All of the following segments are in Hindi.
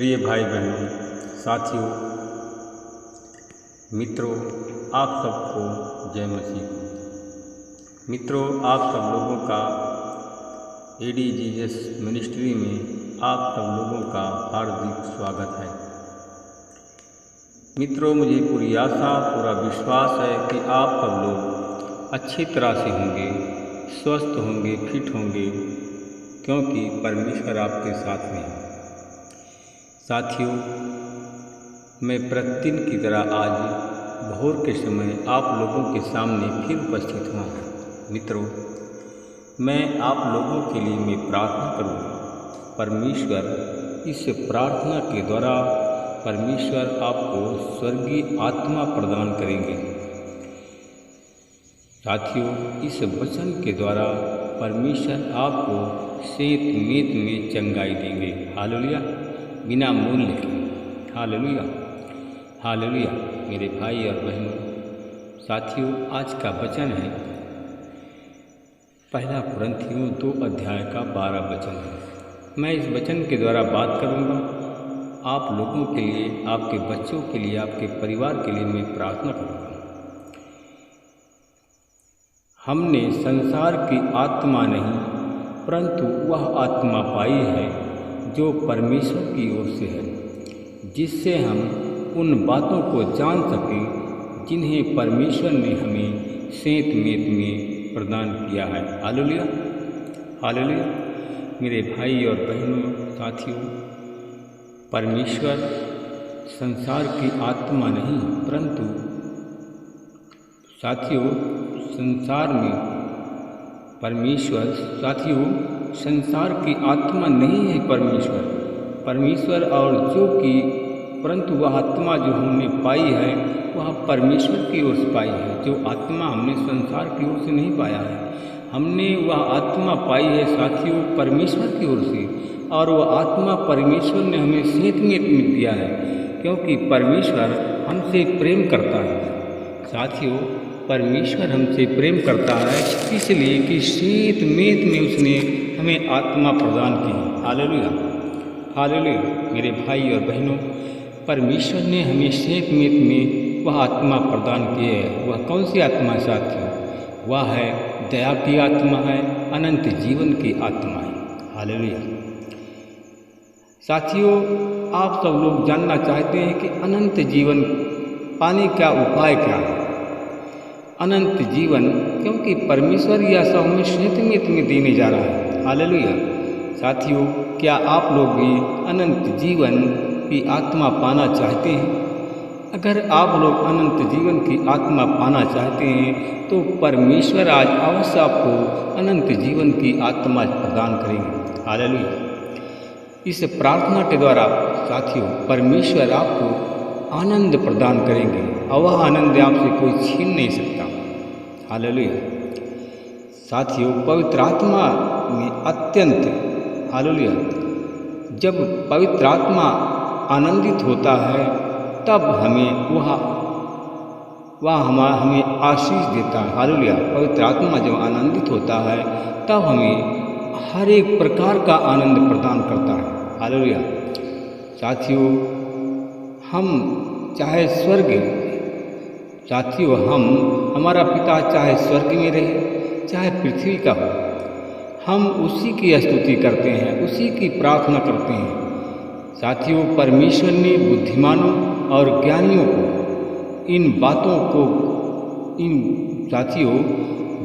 प्रिय भाई बहनों, साथियों, मित्रों, आप सबको जय मसीह। मित्रों, आप सब लोगों का एडी जीसस मिनिस्ट्री में आप सब लोगों का हार्दिक स्वागत है। मित्रों, मुझे पूरी आशा पूरा विश्वास है कि आप सब लोग अच्छी तरह से होंगे, स्वस्थ होंगे, फिट होंगे, क्योंकि परमेश्वर आपके साथ में है। साथियों, मैं प्रतिदिन की तरह आज भोर के समय आप लोगों के सामने फिर उपस्थित हुआ हूँ। मित्रों, मैं आप लोगों के लिए मैं प्रार्थना करूँ। परमेश्वर इस प्रार्थना के द्वारा परमेश्वर आपको स्वर्गीय आत्मा प्रदान करेंगे। साथियों, इस वचन के द्वारा परमेश्वर आपको सेत मेत में चंगाई देंगे। हालेलुया, बिना मूल्य के। Hallelujah, hallelujah. मेरे भाई और बहनों, साथियों, आज का वचन है पहला कुरिन्थियों 2 अध्याय का 12 वचन है। मैं इस वचन के द्वारा बात करूंगा आप लोगों के लिए, आपके बच्चों के लिए, आपके परिवार के लिए मैं प्रार्थना करूंगा। हमने संसार की आत्मा नहीं, परंतु वह आत्मा पाई है जो परमेश्वर की ओर से है, जिससे हम उन बातों को जान सकें जिन्हें परमेश्वर ने हमें सेत मेत में प्रदान किया है। Hallelujah, hallelujah. मेरे भाई और बहनों, साथियों, परमेश्वर संसार की आत्मा नहीं, परंतु साथियों संसार में परमेश्वर, साथियों, संसार की आत्मा नहीं है परमेश्वर और जो कि परंतु वह आत्मा जो हमने पाई है वह परमेश्वर की ओर से पाई है। जो आत्मा हमने संसार की ओर से नहीं पाया है, हमने वह आत्मा पाई है साथियों परमेश्वर की ओर से, और वह आत्मा परमेश्वर ने हमें सेत मेत में दिया है, क्योंकि परमेश्वर हमसे प्रेम करता है। साथियों, परमेश्वर हमसे प्रेम करता है इसलिए कि सेत मेत में उसने हमें आत्मा प्रदान की। Hallelujah, hallelujah. मेरे भाई और बहनों, परमेश्वर ने हमें सेत मेत में वह आत्मा प्रदान की है। वह कौन सी आत्मा साथियों? वह है दया की आत्मा है, अनंत जीवन की आत्मा है। हालेलुया। साथियों, आप सब लोग जानना चाहते हैं कि अनंत जीवन पाने का उपाय क्या है? अनंत जीवन, क्योंकि परमेश्वर यह सब हमें सेत मेत में देने जा रहा है। हालेलुया। साथियों, क्या आप लोग भी अनंत जीवन की आत्मा पाना चाहते हैं? अगर आप लोग अनंत जीवन की आत्मा पाना चाहते हैं तो परमेश्वर आज अवश्य आपको अनंत जीवन की आत्मा प्रदान करेंगे। हालेलुया। इस प्रार्थना के द्वारा साथियों परमेश्वर आपको आनंद प्रदान करेंगे और वह आनंद आपसे कोई छीन नहीं सकता। हालेलुया। साथियों, पवित्र आत्मा में अत्यंत, हालेलुया, जब पवित्र आत्मा आनंदित होता है तब हमें हमें आशीष देता है। हालेलुया। पवित्र आत्मा जब आनंदित होता है तब हमें हर एक प्रकार का आनंद प्रदान करता है। हालेलुया। साथियों, हम चाहे स्वर्ग, साथियों, हमारा पिता चाहे स्वर्ग में रहे चाहे पृथ्वी का हो, हम उसी की स्तुति करते हैं, उसी की प्रार्थना करते हैं। साथियों, परमेश्वर ने बुद्धिमानों और ज्ञानियों को साथियों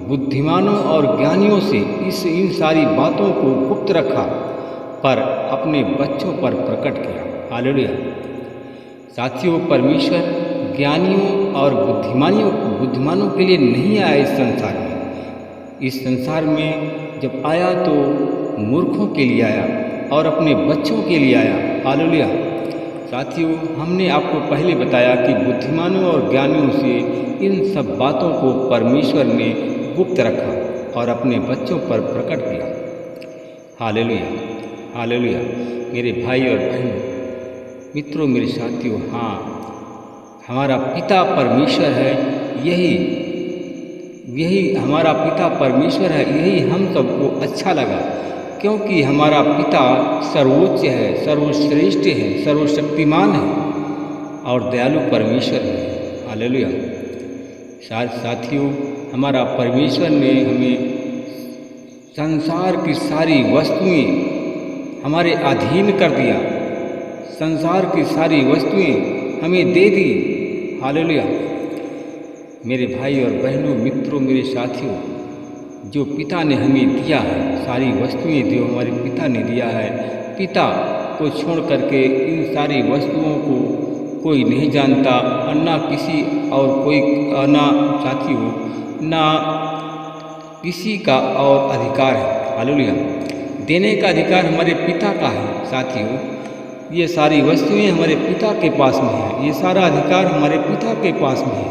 बुद्धिमानों और ज्ञानियों से इन सारी बातों को गुप्त रखा, पर अपने बच्चों पर प्रकट किया। हालेलुया। साथियों, परमेश्वर ज्ञानियों और बुद्धिमानों के लिए नहीं आया इस संसार में। इस संसार में जब आया तो मूर्खों के लिए आया और अपने बच्चों के लिए आया। हालेलुया। साथियों, हमने आपको पहले बताया कि बुद्धिमानों और ज्ञानियों से इन सब बातों को परमेश्वर ने गुप्त रखा और अपने बच्चों पर प्रकट किया। Hallelujah, hallelujah. मेरे भाई और बहनों, मित्रों, मेरे साथियों, हाँ, हमारा पिता परमेश्वर है, यही हमारा पिता परमेश्वर है, यही हम सबको अच्छा लगा क्योंकि हमारा पिता सर्वोच्च है, सर्वश्रेष्ठ है, सर्वशक्तिमान है और दयालु परमेश्वर है। हालेलुया। साथियों, हमारा परमेश्वर ने हमें संसार की सारी वस्तुएं हमारे अधीन कर दिया, संसार की सारी वस्तुएं हमें दे दी। हालेलुया। मेरे भाई और बहनों, मित्रों, मेरे साथियों, जो पिता ने हमें दिया है, सारी वस्तुएं जो हमारे पिता ने दिया है, पिता को छोड़ करके इन सारी वस्तुओं को कोई नहीं जानता और ना किसी और कोई ना साथियों ना किसी का और अधिकार है। हालेलुया। देने का अधिकार हमारे पिता का है। साथियों, ये सारी वस्तुएं हमारे पिता के पास में है, ये सारा अधिकार हमारे पिता के पास में है।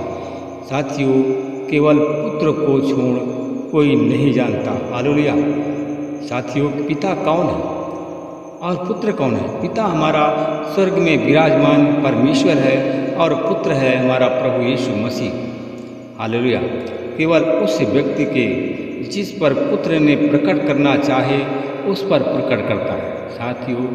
साथियों, केवल पुत्र को छोड़ कोई नहीं जानता। हालेलुया। साथियों, पिता कौन है और पुत्र कौन है? पिता हमारा स्वर्ग में विराजमान परमेश्वर है और पुत्र है हमारा प्रभु यीशु मसीह। हालेलुया। केवल उस व्यक्ति के जिस पर पुत्र ने प्रकट करना चाहे उस पर प्रकट करता है। साथियों,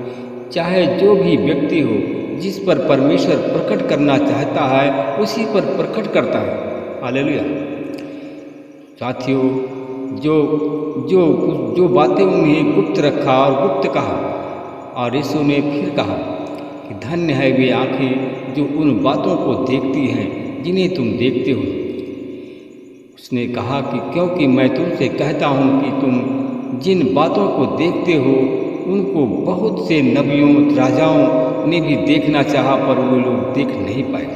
चाहे जो भी व्यक्ति हो, जिस पर परमेश्वर प्रकट करना चाहता है उसी पर प्रकट करता है। हालेलुया। साथियों, जो बातें उन्हें गुप्त रखा और गुप्त कहा, और यीशु ने फिर कहा कि धन्य है वे आँखें जो उन बातों को देखती हैं जिन्हें तुम देखते हो। उसने कहा कि क्योंकि मैं तुमसे कहता हूँ कि तुम जिन बातों को देखते हो उनको बहुत से नबियों, राजाओं ने भी देखना चाहा पर वो लोग देख नहीं पाए।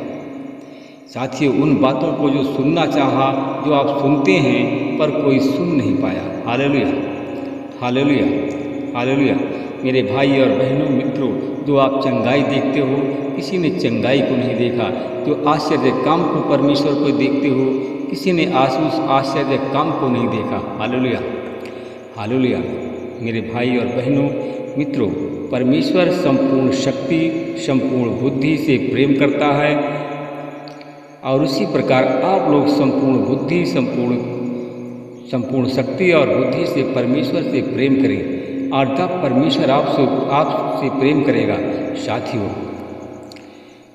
साथियों, उन बातों को जो सुनना चाहा, जो आप सुनते हैं पर कोई सुन नहीं पाया। हालेलुया। हालेलुया। हालेलुया। मेरे भाई और बहनों, मित्रों, जो आप चंगाई देखते हो, किसी ने चंगाई को नहीं देखा। जो आश्चर्य काम को परमेश्वर को देखते हो, किसी ने आश्चर्य काम को नहीं देखा। हालेलुया। हालेलुया। मेरे भाई और बहनों, मित्रों, परमेश्वर संपूर्ण शक्ति, संपूर्ण बुद्धि से प्रेम करता है और उसी प्रकार आप लोग संपूर्ण बुद्धि, संपूर्ण शक्ति और बुद्धि से परमेश्वर से प्रेम करें और तब परमेश्वर आपसे प्रेम करेगा।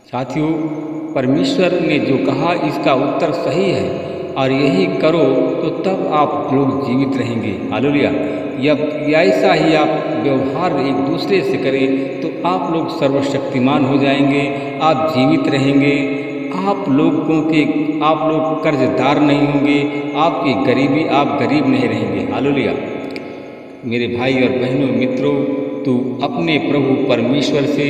साथियों, परमेश्वर ने जो कहा इसका उत्तर सही है और यही करो तो तब आप लोग जीवित रहेंगे। हालेलुया। ऐसा ही आप व्यवहार एक दूसरे से करें तो आप लोग सर्वशक्तिमान हो जाएंगे, आप जीवित रहेंगे, आप लोग कर्जदार नहीं होंगे, आप गरीब नहीं रहेंगे। हालेलुया। मेरे भाई और बहनों, मित्रों, तो अपने प्रभु परमेश्वर से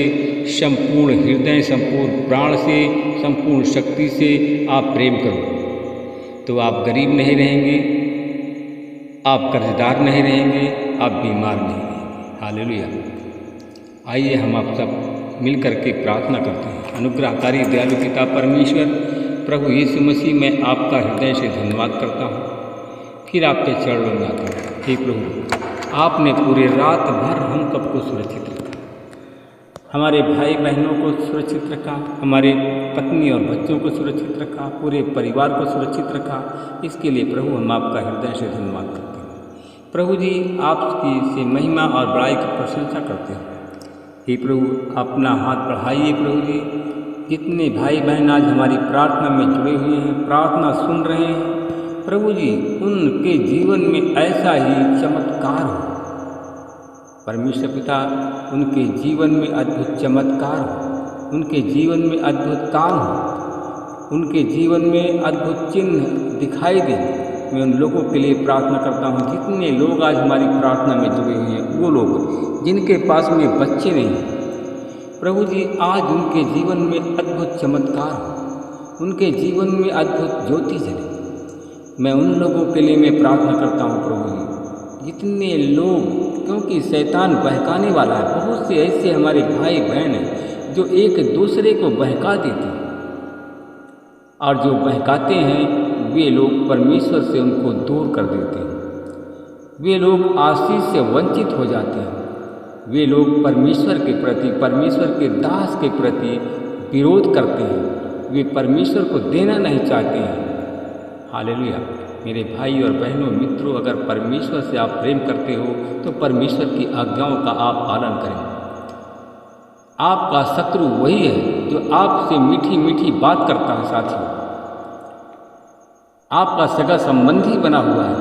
संपूर्ण हृदय, संपूर्ण प्राण से, संपूर्ण शक्ति से आप प्रेम करो तो आप गरीब नहीं रहेंगे, आप कर्जदार नहीं रहेंगे, आप बीमार नहीं रहेंगे। हालेलुया। आइए हम आप सब मिलकर के प्रार्थना करते हैं। अनुग्रहकारी दयालु पिता परमेश्वर प्रभु यीशु मसीह, मैं आपका हृदय से धन्यवाद करता हूँ, फिर आपके चरणों में आता हूँ। हे प्रभु, आपने पूरे रात भर हम सबको सुरक्षित रखा, हमारे भाई बहनों को सुरक्षित रखा, हमारे पत्नी और बच्चों को सुरक्षित रखा, पूरे परिवार को सुरक्षित रखा। इसके लिए प्रभु हम आपका हृदय से धन्यवाद करते हैं। प्रभु जी, आपकी से महिमा और बड़ाई की प्रशंसा करते हैं। हे प्रभु, अपना हाथ बढ़ाइए। प्रभु जी, जितने भाई बहन आज हमारी प्रार्थना में जुड़े हुए हैं, प्रार्थना सुन रहे हैं, प्रभु जी उनके जीवन में ऐसा ही चमत्कार हो। परमेश्वर पिता, उनके जीवन में अद्भुत चमत्कार हो, उनके जीवन में अद्भुत काम हो, उनके जीवन में अद्भुत चिन्ह दिखाई दे। मैं उन लोगों के लिए प्रार्थना करता हूँ जितने लोग आज हमारी प्रार्थना में जुड़े हुए हैं, वो लोग जिनके पास में बच्चे नहीं हैं, प्रभु जी आज उनके जीवन में अद्भुत चमत्कार हो, उनके जीवन में अद्भुत ज्योति जले। मैं उन लोगों के लिए मैं प्रार्थना करता हूँ प्रभु जी, जितने लोग, क्योंकि शैतान बहकाने वाला है, बहुत से ऐसे हमारे भाई बहन हैं जो एक दूसरे को बहका देते हैं और जो बहकाते हैं वे लोग परमेश्वर से उनको दूर कर देते हैं। वे लोग आशीष से वंचित हो जाते हैं। वे लोग परमेश्वर के प्रति, परमेश्वर के दास के प्रति विरोध करते हैं। वे परमेश्वर को देना नहीं चाहते हैं। हालेलुया। मेरे भाई और बहनों, मित्रों, अगर परमेश्वर से आप प्रेम करते हो तो परमेश्वर की आज्ञाओं का आप पालन करें। आपका शत्रु वही है जो आपसे मीठी मीठी बात करता है। साथियों, आपका सगा संबंधी बना हुआ है,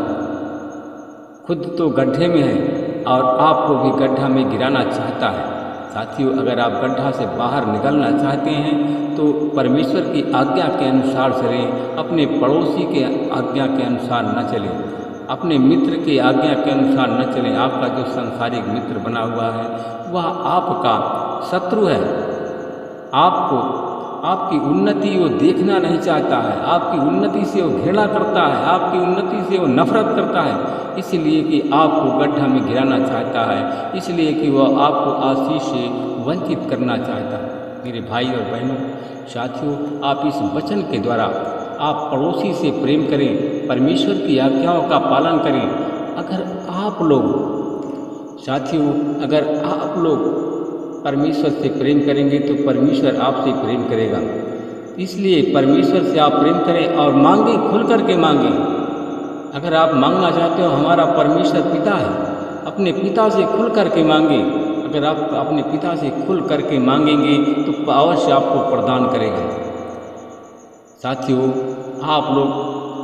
खुद तो गड्ढे में है और आपको भी गड्ढा में गिराना चाहता है। साथियों, अगर आप गड्ढा से बाहर निकलना चाहते हैं तो परमेश्वर की आज्ञा के अनुसार चलें, अपने पड़ोसी के आज्ञा के अनुसार न चलें, अपने मित्र की आज्ञा के अनुसार न चलें। आपका जो सांसारिक मित्र बना हुआ है वह आपका शत्रु है। आपको आपकी उन्नति वो देखना नहीं चाहता है, आपकी उन्नति से वो घृणा करता है, आपकी उन्नति से वो नफरत करता है, इसलिए कि आपको गड्ढा में गिराना चाहता है, इसलिए कि वह आपको आशीष से वंचित करना चाहता है। मेरे भाई और बहनों, साथियों, आप इस वचन के द्वारा आप पड़ोसी से प्रेम करें, परमेश्वर की आज्ञाओं का पालन करें। अगर आप लोग साथियों, अगर आप लोग परमेश्वर से प्रेम करेंगे तो परमेश्वर आपसे प्रेम करेगा। इसलिए परमेश्वर से आप प्रेम करें और मांगे, खुल करके मांगे। अगर आप मांगना चाहते हो, हमारा परमेश्वर पिता है, अपने पिता से खुल करके मांगे। अगर आप अपने पिता से खुल करके मांगेंगे तो अवश्य आपको प्रदान करेगा। साथियों, आप लोग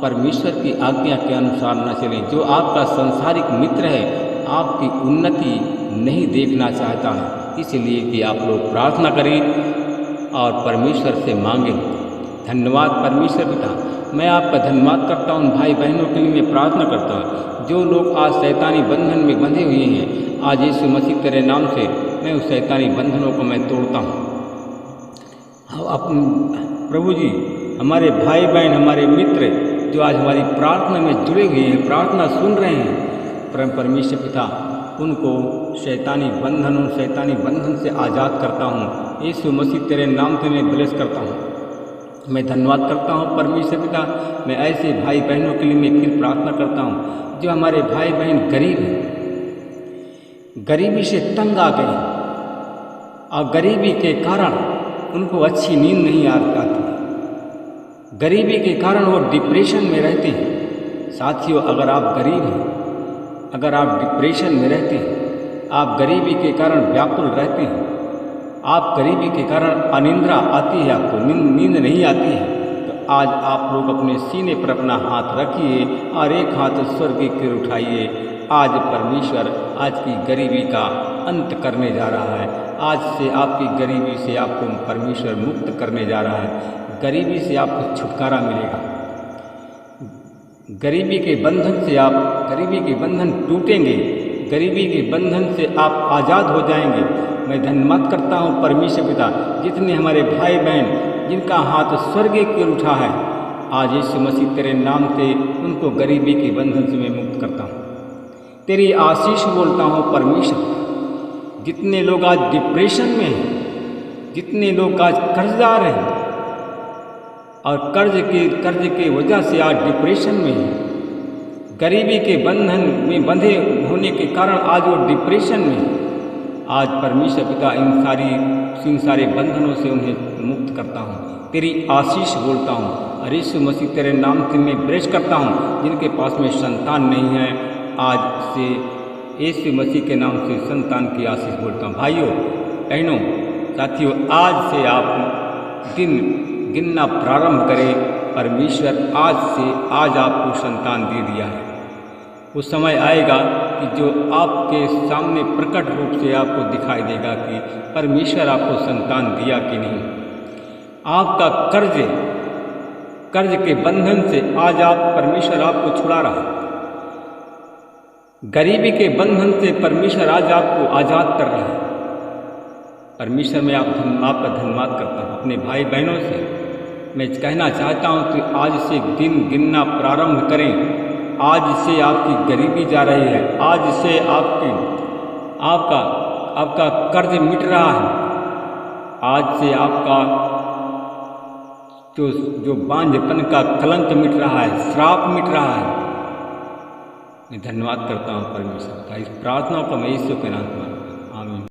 परमेश्वर की आज्ञा के अनुसार न चलें। जो आपका सांसारिक मित्र है आपकी उन्नति नहीं देखना चाहता है, इसलिए कि आप लोग प्रार्थना करें और परमेश्वर से मांगें। धन्यवाद परमेश्वर पिता, मैं आपका धन्यवाद करता हूँ। भाई बहनों के लिए मैं प्रार्थना करता हूँ जो लोग आज शैतानी बंधन में बंधे हुए हैं, आज यीशु मसीह तेरे नाम से मैं उस शैतानी बंधनों को मैं तोड़ता हूँ। प्रभु जी, हमारे भाई बहन, हमारे मित्र जो आज हमारी प्रार्थना में जुड़े हुए हैं, प्रार्थना सुन रहे हैं, परमेश्वर पिता उनको शैतानी बंधन से आज़ाद करता हूँ। यीशु मसीह तेरे नाम से मैं ब्लेस करता हूँ। मैं धन्यवाद करता हूँ परमेश्वर पिता। मैं ऐसे भाई बहनों के लिए मैं फिर प्रार्थना करता हूँ जो हमारे भाई बहन गरीब हैं, गरीबी से तंग आ गए और गरीबी के कारण उनको अच्छी नींद नहीं आती, गरीबी के कारण वो डिप्रेशन में रहते हैं। साथियों, अगर आप गरीब हैं, अगर आप डिप्रेशन में रहते हैं, आप गरीबी के कारण व्याकुल रहते हैं, आप गरीबी के कारण अनिद्रा आती है, आपको नींद नहीं आती है, तो आज आप लोग अपने सीने पर अपना हाथ रखिए और एक हाथ स्वर्ग की ओर उठाइए। आज परमेश्वर आज की गरीबी का अंत करने जा रहा है। आज से आपकी गरीबी से आपको परमेश्वर मुक्त करने जा रहा है। गरीबी से आपको छुटकारा मिलेगा। गरीबी के बंधन से गरीबी के बंधन टूटेंगे, गरीबी के बंधन से आप आज़ाद हो जाएंगे। मैं धन्यवाद करता हूँ परमेश्वर पिता, जितने हमारे भाई बहन जिनका हाथ स्वर्ग की ओर उठा है, आज यीशु मसीह तेरे नाम से उनको गरीबी के बंधन से मैं मुक्त करता हूँ। तेरी आशीष बोलता हूँ परमेश्वर। जितने लोग आज डिप्रेशन में हैं, जितने लोग आज कर्जदार हैं और कर्ज के वजह से आज डिप्रेशन में हैं, गरीबी के बंधन में बंधे होने के कारण आज वो डिप्रेशन में हैं, आज परमेश्वर पिता इन सारे बंधनों से उन्हें मुक्त करता हूँ। तेरी आशीष बोलता हूँ और यीशु मसीह तेरे नाम से मैं ब्लेस करता हूँ। जिनके पास में संतान नहीं है, आज से यीशु मसीह के नाम से संतान की आशीष बोलता हूँ। भाइयों बहनों साथियों, आज से आप दिन गिनना प्रारंभ करें। परमेश्वर आज आपको संतान दे दिया है। वो समय आएगा कि जो आपके सामने प्रकट रूप से आपको दिखाई देगा कि परमेश्वर आपको संतान दिया कि नहीं। आपका कर्ज के बंधन से आज परमेश्वर आपको छुड़ा रहा है। गरीबी के बंधन से परमेश्वर आज आपको आज़ाद कर रहा है। परमेश्वर मैं आपका धन्यवाद करता हूँ। अपने भाई बहनों से मैं कहना चाहता हूँ कि आज से दिन गिनना प्रारंभ करें। आज से आपकी गरीबी जा रही है, आज से आपका कर्ज मिट रहा है, आज से आपका जो बांझपन का कलंक मिट रहा है, श्राप मिट रहा है। मैं धन्यवाद करता हूँ परमेश्वर का। इस प्रार्थना को मैं यीशु के नाम में